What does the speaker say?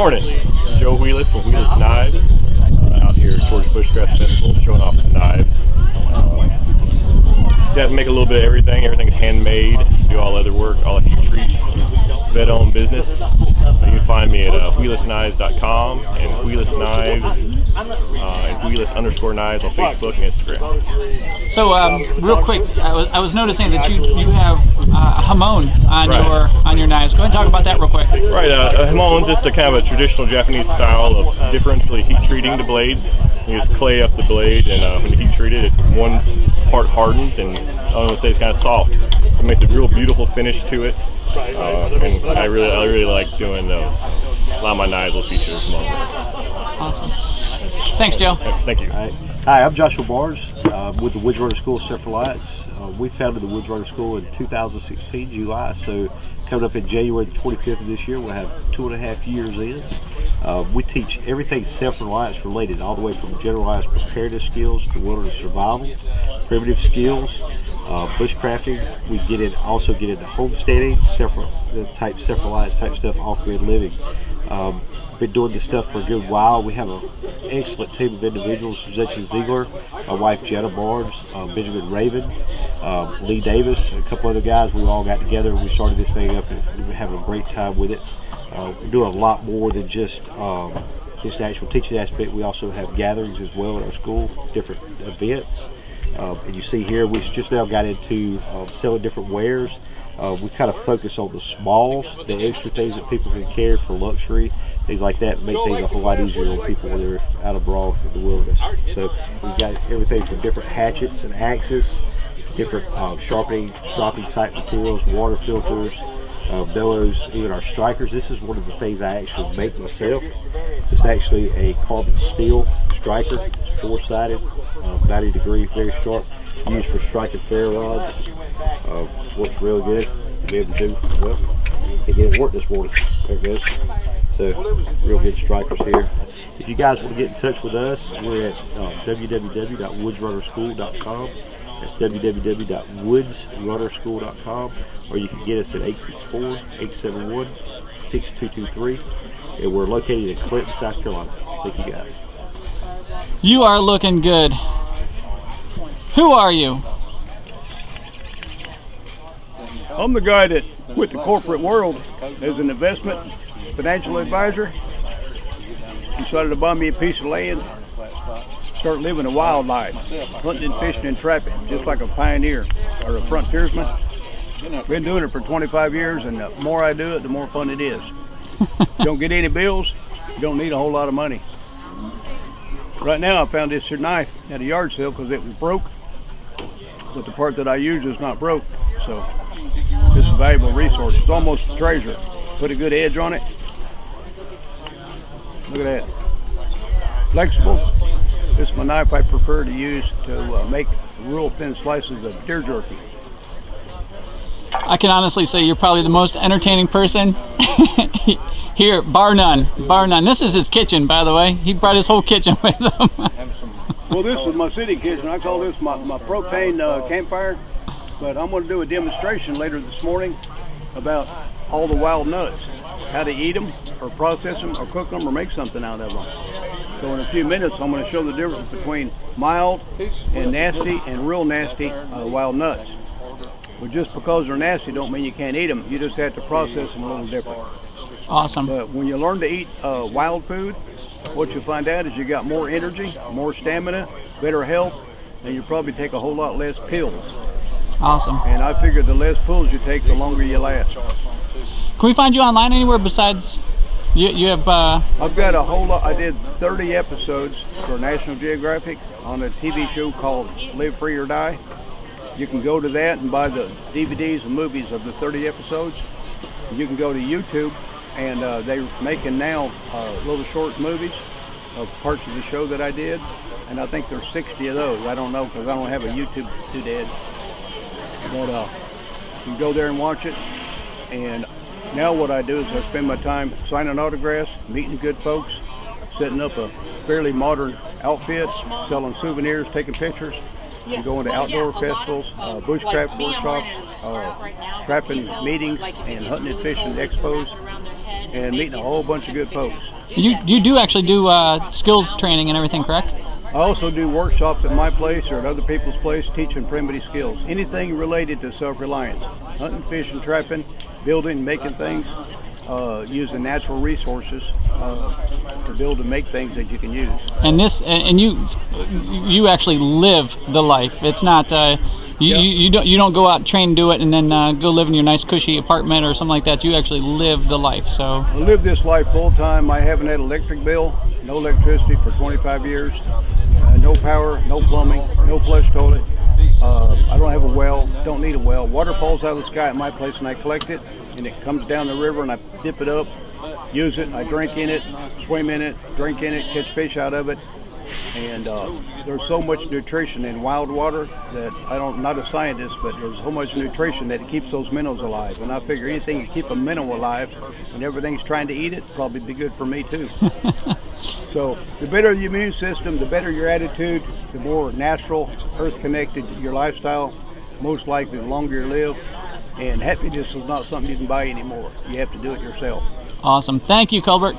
Morning. Joe WHEELIS with WHEELIS Knives, out here at Georgia Bushcraft Festival, showing off some knives. Got to make a little bit of everything. Everything's handmade. Do all leather work, all heat treat, vet-owned business. You can find me at WHEELISKnives.com and WHEELIS Knives and WHEELIS_Knives on Facebook and Instagram. So, real quick, I was noticing that you have a hamon on your knives. Go ahead and talk about that real quick. Right, a hamon is just a kind of a traditional Japanese style of differentially heat treating the blades. You just clay up the blade, and when you heat treat it, one part hardens, and I want to say it's kind of soft. So it makes a real beautiful finish to it, and I really like doing those. A lot of my knives will feature hamons. Awesome. Thanks, Joe. Thank you. Hi, I'm Joshua Barnes with the WOODSRUNNER School of Self-Reliance. We founded the WOODSRUNNER School in 2016, July, so coming up in January the 25th of this year, we'll have 2.5 years in. We teach everything self-reliance related, all the way from generalized preparedness skills to wilderness survival, primitive skills, bushcrafting. We also get into homesteading, self-reliance type stuff, off-grid living. Been doing this stuff for a good while. We have an excellent team of individuals, such as Ziegler, my wife Jenna Barnes, Benjamin Raven, Lee Davis, and a couple other guys. We all got together and we started this thing up, and we've been having a great time with it. We're doing a lot more than just the actual teaching aspect. We also have gatherings as well at our school, different events. And you see here, we just now got into selling different wares. We kind of focus on the smalls, the extra things that people can carry for luxury, things like that, make things a whole lot easier on people when they're out abroad in the wilderness. So we've got everything from different hatchets and axes, different sharpening, stropping type materials, water filters, bellows, even our strikers. This is one of the things I actually make myself. It's actually a carbon steel striker. It's 4-sided, 90 degree, very sharp, used for striking ferro rods. Works really good. Be able to do well. It didn't work this morning. There it goes. So real good strikers here. If you guys want to get in touch with us, we're at www.woodsrunnerschool.com. That's www.woodsrunnerschool.com, or you can get us at 864-871-6223. And we're located in Clinton, South Carolina. Thank you guys. You are looking good. Who are you? I'm the guy that quit the corporate world as an investment financial advisor. Decided to buy me a piece of land, start living a wild life, hunting, fishing, and trapping, just like a pioneer or a frontiersman. Been doing it for 25 years, and the more I do it, the more fun it is. Don't get any bills, you don't need a whole lot of money. Right now I found this here knife at a yard sale because it was broke, but the part that I use is not broke, so it's a valuable resource. It's almost a treasure. Put a good edge on it. Look at that. Flexible. This is my knife I prefer to use to make real thin slices of deer jerky. I can honestly say you're probably the most entertaining person here, bar none. Bar none. This is his kitchen, by the way. He brought his whole kitchen with him. Well, this is my city kitchen. I call this my propane campfire. But I'm going to do a demonstration later this morning about all the wild nuts, how to eat them, or process them, or cook them, or make something out of them. So in a few minutes, I'm going to show the difference between mild and nasty and real nasty wild nuts. But just because they're nasty don't mean you can't eat them. You just have to process them a little different. Awesome. But when you learn to eat wild food, what you find out is you got more energy, more stamina, better health, and you probably take a whole lot less pills. Awesome. And I figured the less pills you take, the longer you last. Can we find you online anywhere besides you have I've got a whole lot. I did 30 episodes for National Geographic on a TV show called Live Free or Die. You can go to that and buy the DVDs and movies of the 30 episodes. You can go to YouTube, and they're making now little short movies of parts of the show that I did, and I think there's 60 of those. I don't know because I don't have a YouTube too dead. But you can go there and watch it. And now what I do is I spend my time signing autographs, meeting good folks, setting up a fairly modern outfit, selling souvenirs, taking pictures. and going to outdoor festivals, bushcraft workshops, trapping meetings, and hunting and fishing expos, and meeting a whole bunch of good folks. You do actually do skills training and everything, correct? I also do workshops at my place or at other people's place teaching primitive skills. Anything related to self-reliance. Hunting, fishing, trapping, building, making things, using natural resources to build and make things that you can use. And you actually live the life. It's not you don't go out and train and do it and then go live in your nice cushy apartment or something like that. You actually live the life. So I live this life full time. I haven't had an electric bill, no electricity for 25 years, no power, no plumbing, no flush toilet. I don't have a well, don't need a well. Water falls out of the sky at my place and I collect it, and it comes down the river and I dip it up, use it, I drink in it, swim in it, drink in it, catch fish out of it. And there's so much nutrition in wild water that I'm not a scientist, but there's so much nutrition that it keeps those minnows alive. And I figure anything to keep a minnow alive and everything's trying to eat it, probably be good for me too. So the better the immune system, the better your attitude, the more natural, earth-connected your lifestyle, most likely the longer you live. And happiness is not something you can buy anymore. You have to do it yourself. awesome. Thank you, Colbert.